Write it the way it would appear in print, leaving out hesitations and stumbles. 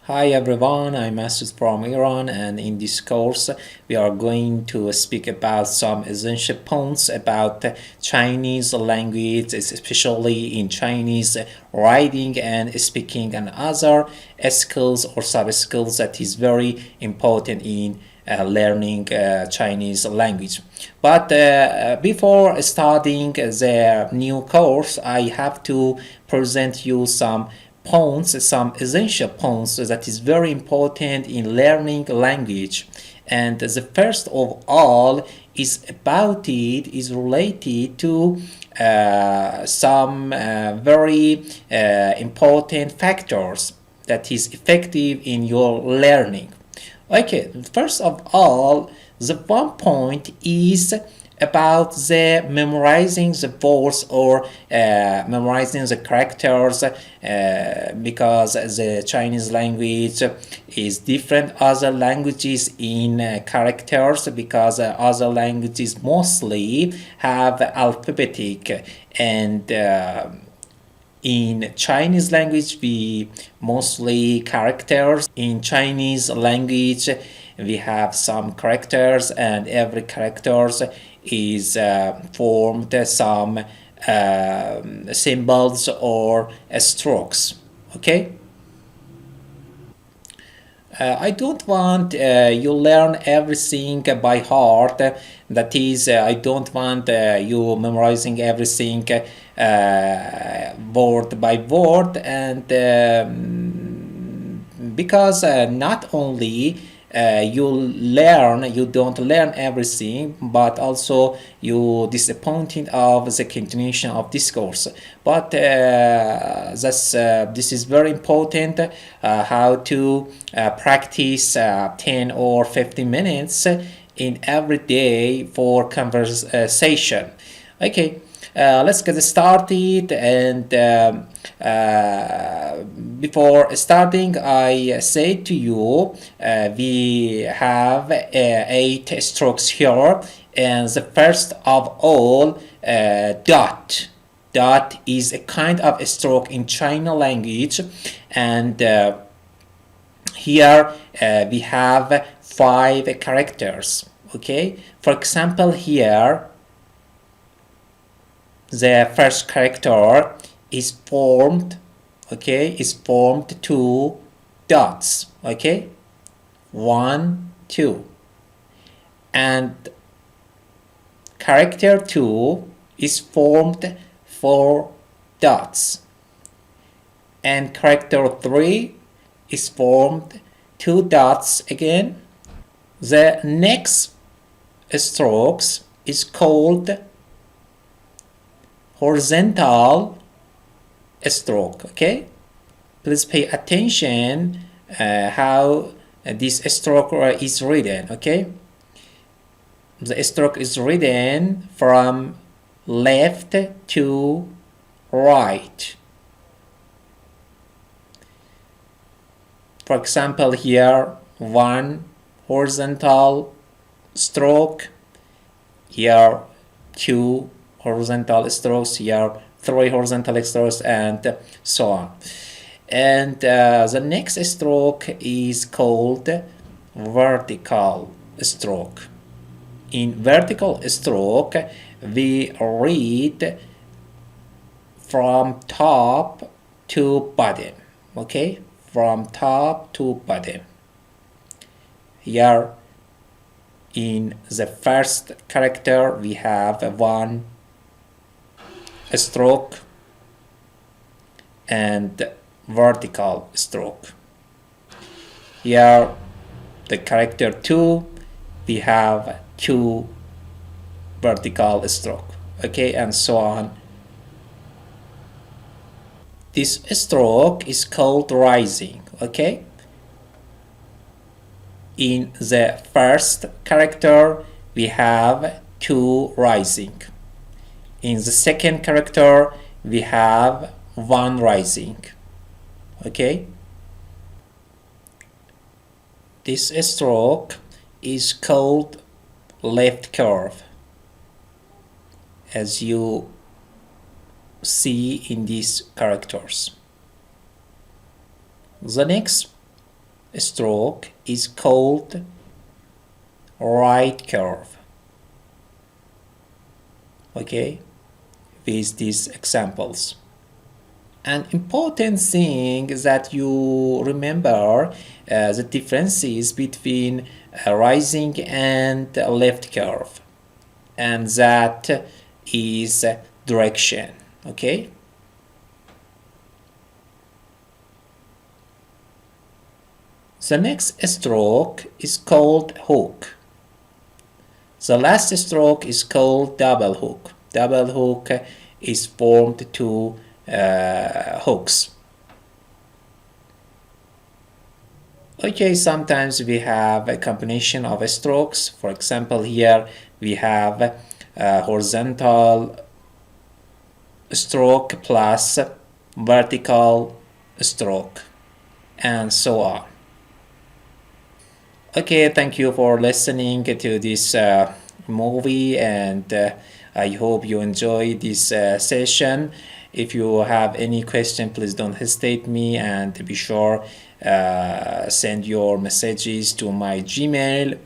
Hi everyone, I'm Masud from Iran, and in this course we are going to speak about some essential points about Chinese language, especially in Chinese writing and speaking, and other skills or sub skills that is very important in learning Chinese language. But before starting the new course, I have to present you some points, some essential points that is very important in learning language. And the first of all is related to some very important factors that is effective in your learning. Okay, first of all, the one point is about the memorizing the words or memorizing the characters, because the Chinese language is different other languages in characters, because other languages mostly have alphabetic, and in Chinese language we mostly characters. In Chinese language we have some characters, and every characters is formed some symbols or strokes. Okay, I don't want you learn everything by heart. That is, I don't want you memorizing everything word by word, and because not only you don't learn everything, but also you disappointed of the continuation of this course. But this is very important, how to practice 10 or 15 minutes in every day for conversation. Okay, let's get started. And before starting, I say to you, we have 8 strokes here, and the first of all, dot. Dot is a kind of a stroke in China language, and here we have 5 characters. Okay, for example, here the first character is formed, okay, is formed 2 dots. Okay, 1 2, and character 2 is formed 4 dots, and character 3 is formed 2 dots again. The next strokes is called horizontal stroke. Okay, please pay attention how this stroke is written. Okay, the stroke is written from left to right. For example, here 1 horizontal stroke, here 2 horizontal strokes, here 3 horizontal strokes, and so on. And the next stroke is called vertical stroke. In vertical stroke we read from top to bottom. Okay, from top to bottom. Here in the first character we have 1 stroke and vertical stroke. Here the character 2 we have 2 vertical stroke. Okay, and so on. This stroke is called rising. Okay, in the first character we have 2 rising. In the second character we have 1 rising. Okay, this stroke is called left curve, as you see in these characters. The next stroke is called right curve. Okay, with these examples. An important thing is that you remember the differences between a rising and a left curve, and that is direction. Okay. The next stroke is called hook. The last stroke is called double hook. Double hook is formed two hooks. Okay, sometimes we have a combination of strokes. For example, here we have a horizontal stroke plus vertical stroke, and so on. Okay, thank you for listening to this movie, and I hope you enjoy this session. If you have any question, please don't hesitate me, and be sure send your messages to my Gmail.